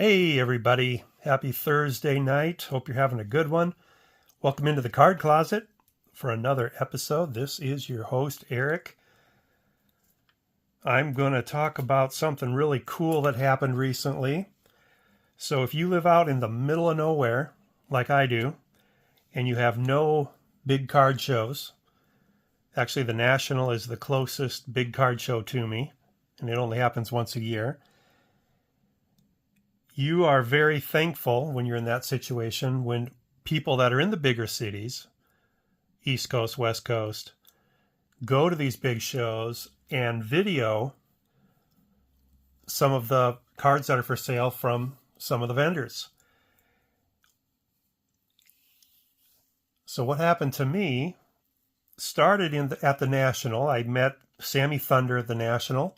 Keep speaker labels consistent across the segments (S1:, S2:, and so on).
S1: Hey everybody, happy Thursday night. Hope you're having a good one. Welcome into the Card Closet for another episode. This is your host, Eric. I'm going to talk about something really cool that happened recently. So if you live out in the middle of nowhere, like I do, and you have no big card shows, actually the National is the closest big card show to me, and it only happens once a year. You are very thankful when you're in that situation when people that are in the bigger cities, East Coast, West Coast, go to these big shows and video some of the cards that are for sale from some of the vendors. So what happened to me started at the National. I met Sammy Thunder at the National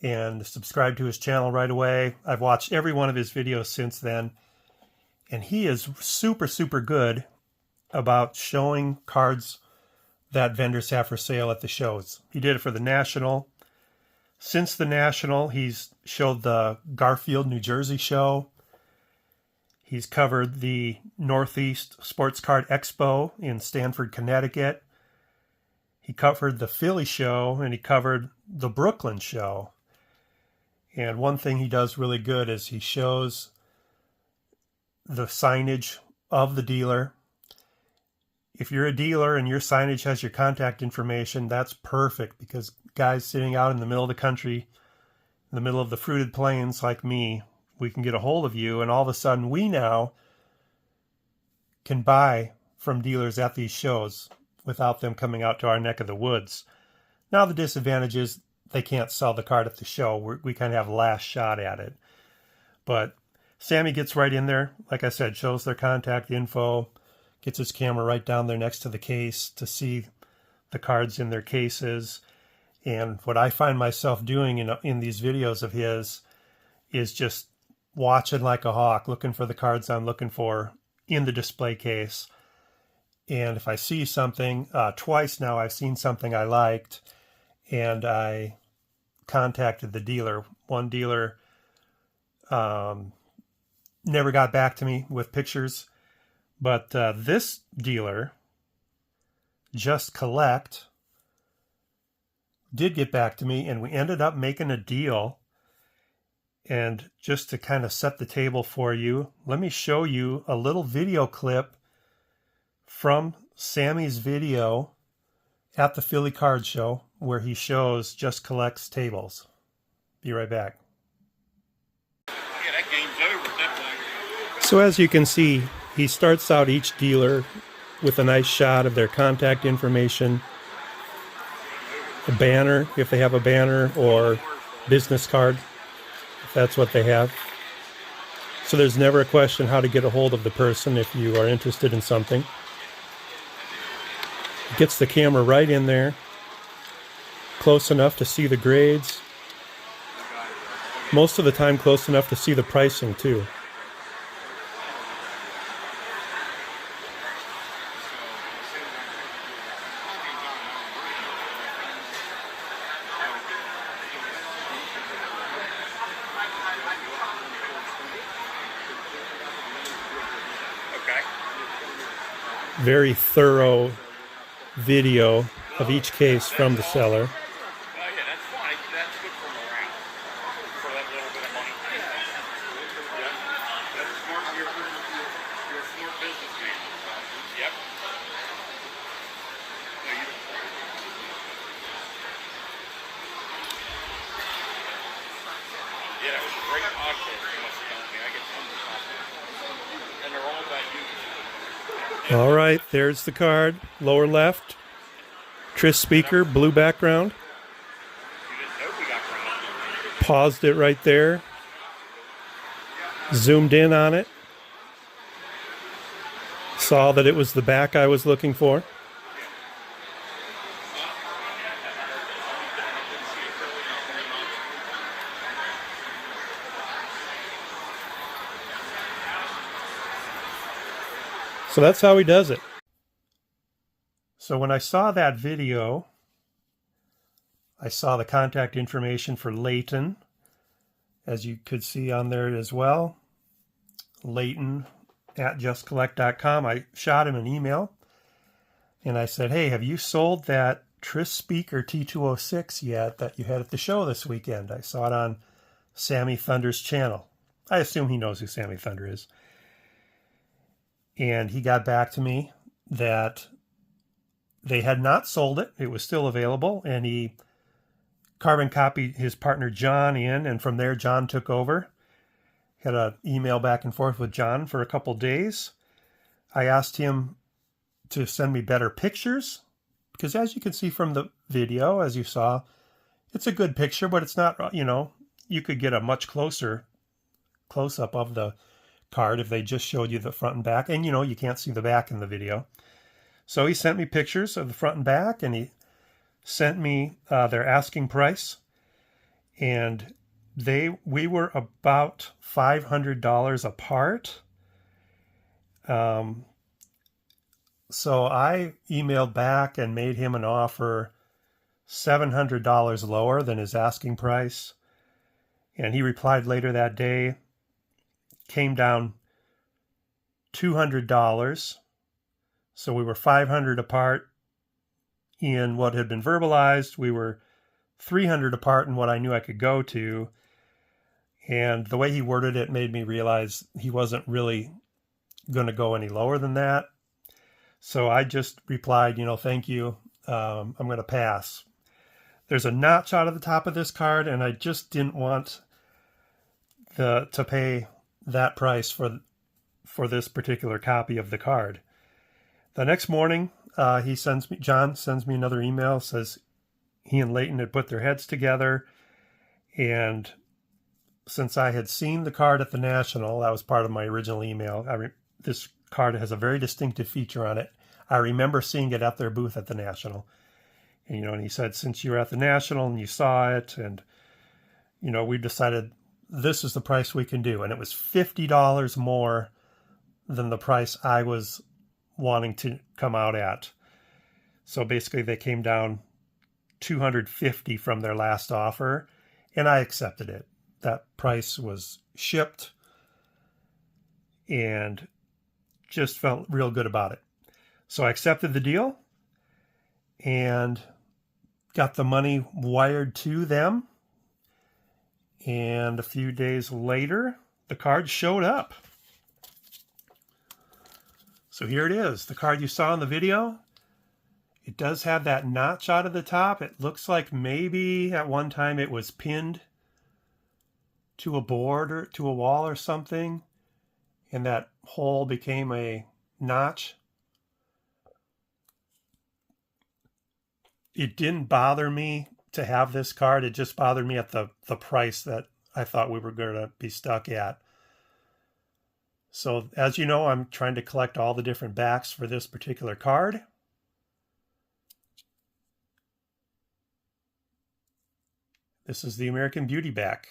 S1: and subscribed to his channel right away. I've watched every one of his videos since then. And he is super, super good about showing cards that vendors have for sale at the shows. He did it for the National. Since the National, he's showed the Garfield, New Jersey show. He's covered the Northeast Sports Card Expo in Stamford, Connecticut. He covered the Philly show, and he covered the Brooklyn show. And one thing he does really good is he shows the signage of the dealer. If you're a dealer and your signage has your contact information, that's perfect, because guys sitting out in the middle of the country, in the middle of the fruited plains like me, we can get a hold of you, and all of a sudden we now can buy from dealers at these shows without them coming out to our neck of the woods. Now the disadvantage is they can't sell the card at the show. We kind of have last shot at it. But Sammy gets right in there, like I said, shows their contact info, gets his camera right down there next to the case to see the cards in their cases. And what I find myself doing in these videos of his is just watching like a hawk, looking for the cards I'm looking for in the display case. And if I see something, twice now I've seen something I liked, and I contacted the dealer. One dealer never got back to me with pictures, but this dealer, Just Collect, did get back to me, and we ended up making a deal. And just to kind of set the table for you, let me show you a little video clip from Sammy's video at the Philly Card Show, where he shows Just Collect's tables. Be right back.
S2: Yeah, that game's over at that point.
S1: So as you can see, he starts out each dealer with a nice shot of their contact information, a banner, if they have a banner, or business card, if that's what they have. So there's never a question how to get a hold of the person if you are interested in something. Gets the camera right in there, close enough to see the grades. Most of the time close enough to see the pricing too. Very thorough video of each case from the seller.
S2: Oh yeah, that's fine. That's good for morale. For that little bit of money. Yeah. That's smart. You're a smart businessman. Yep. No, yeah, that was a great podcast you must have done me. I get tons of compliments. And they're all about you.
S1: All right, there's the card, lower left. Tris speaker, blue background. Paused it right there. Zoomed in on it. Saw that it was the back I was looking for. So that's how he does it. So when I saw that video, I saw the contact information for Leighton as you could see on there as well. Leighton at justcollect.com. I shot him an email and I said, hey, have you sold that Tris Speaker T206 yet that you had at the show this weekend? I saw it on Sammy Thunder's channel. I assume he knows who Sammy Thunder is. And he got back to me that they had not sold it. It was still available. And he carbon copied his partner John in. And from there, John took over. Had an email back and forth with John for a couple days. I asked him to send me better pictures. Because as you can see from the video, as you saw, it's a good picture, but it's not, you could get a much closer close-up of the card if they just showed you the front and back. And, you can't see the back in the video. So he sent me pictures of the front and back, and he sent me their asking price. And we were about $500 apart. So I emailed back and made him an offer $700 lower than his asking price. And he replied later that day, came down $200. So we were $500 apart in what had been verbalized. We were $300 apart in what I knew I could go to. And the way he worded it made me realize he wasn't really going to go any lower than that. So I just replied, thank you. I'm going to pass. There's a notch out of the top of this card, and I just didn't want to pay that price for this particular copy of the card. The next morning, John sends me another email, says he and Leighton had put their heads together, and since I had seen the card at the National, that was part of my original email. This card has a very distinctive feature on it. I remember seeing it at their booth at the National. And, and he said, since you were at the National and you saw it, and, we decided this is the price we can do. And it was $50 more than the price I was wanting to come out at. So basically they came down $250 from their last offer, and I accepted it. That price was shipped and just felt real good about it. So I accepted the deal and got the money wired to them. And a few days later, the card showed up. So here it is, the card you saw in the video. It does have that notch out of the top. It looks like maybe at one time it was pinned to a board or to a wall or something, and that hole became a notch. It didn't bother me to have this card. It just bothered me at the price that I thought we were going to be stuck at. So as you know, I'm trying to collect all the different backs for this particular card. This is the American Beauty back.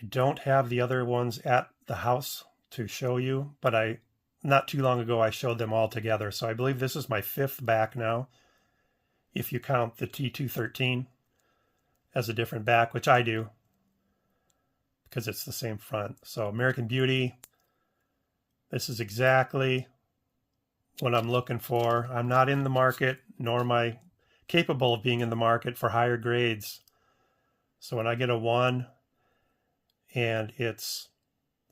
S1: I don't have the other ones at the house to show you, but not too long ago I showed them all together. So I believe this is my 5th back now, if you count the T213 as a different back, which I do, because it's the same front. So American Beauty, this is exactly what I'm looking for. I'm not in the market, nor am I capable of being in the market for higher grades. So when I get a 1 and it's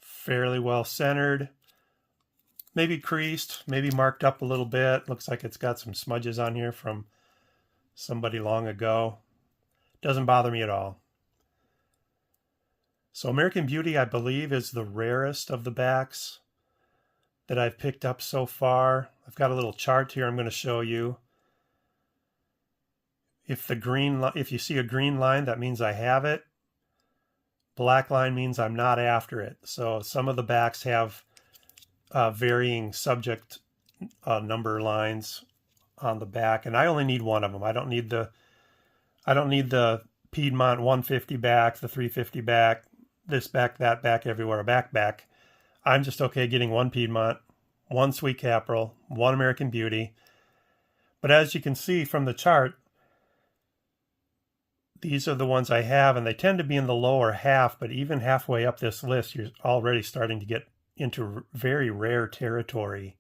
S1: fairly well centered, maybe creased, maybe marked up a little bit. Looks like it's got some smudges on here from somebody long ago. Doesn't bother me at all. So American Beauty, I believe, is the rarest of the backs that I've picked up so far. I've got a little chart here I'm going to show you. If you see a green line, that means I have it. Black line means I'm not after it. So some of the backs have varying subject number lines on the back, and I only need one of them. I don't need the Piedmont 150 back, the 350 back, this back, that back, everywhere, a back. I'm just okay getting one Piedmont, one Sweet Caporal, one American Beauty. But as you can see from the chart, these are the ones I have, and they tend to be in the lower half, but even halfway up this list, you're already starting to get into very rare territory.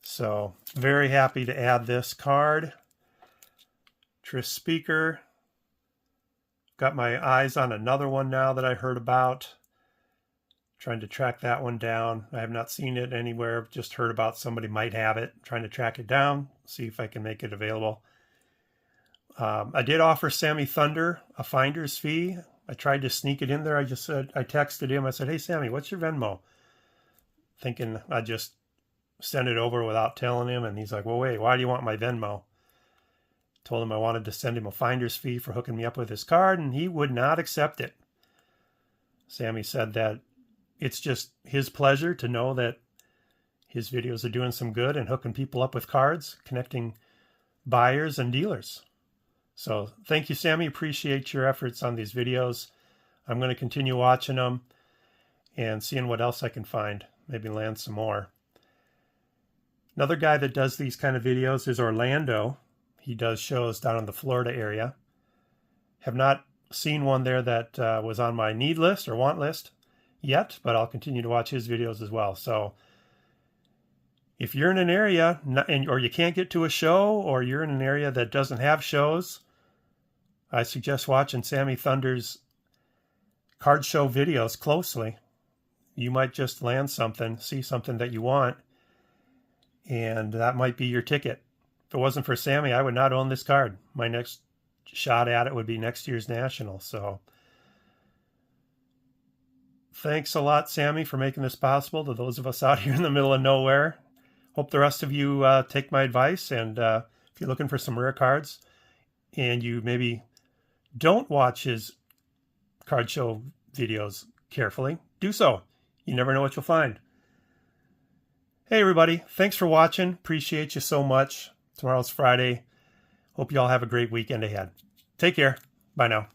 S1: So very happy to add this card. Tris speaker. Got my eyes on another one now that I heard about. Trying to track that one down. I have not seen it anywhere, just heard about somebody might have it. Trying to track it down, see if I can make it available. I did offer Sammy Thunder a finder's fee. I tried to sneak it in there. I texted him. I said, hey, Sammy, what's your Venmo? Thinking I'd just send it over without telling him. And he's like, well, wait, why do you want my Venmo? Told him I wanted to send him a finder's fee for hooking me up with his card, and he would not accept it. Sammy said that it's just his pleasure to know that his videos are doing some good and hooking people up with cards, connecting buyers and dealers. So thank you, Sammy. Appreciate your efforts on these videos. I'm going to continue watching them and seeing what else I can find. Maybe land some more. Another guy that does these kind of videos is Orlando. He does shows down in the Florida area. Have not seen one there that was on my need list or want list yet, but I'll continue to watch his videos as well. So if you're in an area or you can't get to a show, or you're in an area that doesn't have shows, I suggest watching Sammy Thunder's card show videos closely. You might just land something, see something that you want, and that might be your ticket. If it wasn't for Sammy, I would not own this card. My next shot at it would be next year's National. So thanks a lot, Sammy, for making this possible to those of us out here in the middle of nowhere. Hope the rest of you take my advice, and if you're looking for some rare cards and you maybe don't watch his card show videos carefully, do so. You never know what you'll find. Hey, everybody. Thanks for watching. Appreciate you so much. Tomorrow's Friday. Hope you all have a great weekend ahead. Take care. Bye now.